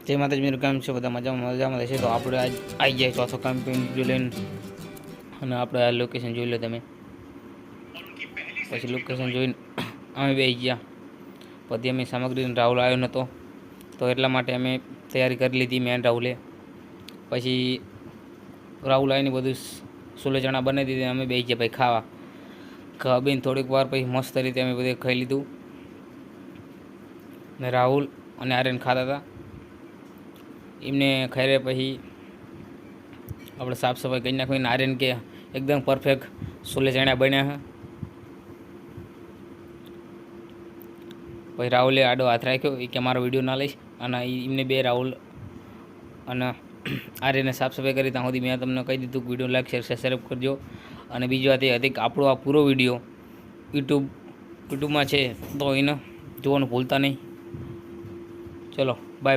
જય માતાજી મિત્રો, કેમ છે બધા? મજામાં રહેશે. તો આપણે આજ આવી જાય ચોથો કેમ્પેન વિડીયો લઈને, અને આપણે આ લોકેશન જોઈ લો તમે. પછી લોકેશન જોઈને અમે બે ગયા. પછી અમે સામગ્રી રાહુલ આવ્યો નહોતો, તો એટલા માટે અમે તૈયારી કરી લીધી મેન રાહુલે. પછી રાહુલ આવીને બધું સોલે ચણા બનાવી દીધી. અમે બે ગયા ભાઈ ખાવા બેન થોડીક વાર પછી મસ્ત રીતે અમે બધે ખાઈ લીધું. ને રાહુલ અને આર્યન ખાતા હતા. એમને ખાઈ રહ્યા પછી આપણે સાફ સફાઈ કરી નાખવી. આર્યન કે એકદમ પરફેક્ટ સોલે ચણા બન્યા છે. પછી રાહુલે આડો હાથ રાખ્યો, એ કે મારો વિડીયો ના લઈશ. અને એમને બે રાહુલ અને આર્યને સાફ સફાઈ કરી. ત્યાં સુધી મેં તમને કહી દીધું કે વિડીયો લાઈક શેર સબસ્ક્રાઈબ કરજો. અને બીજી વાત એ હતી કે આપણો આ પૂરો વિડીયો યુટ્યુબમાં છે, તો એને જોવાનું ભૂલતા નહીં. ચલો.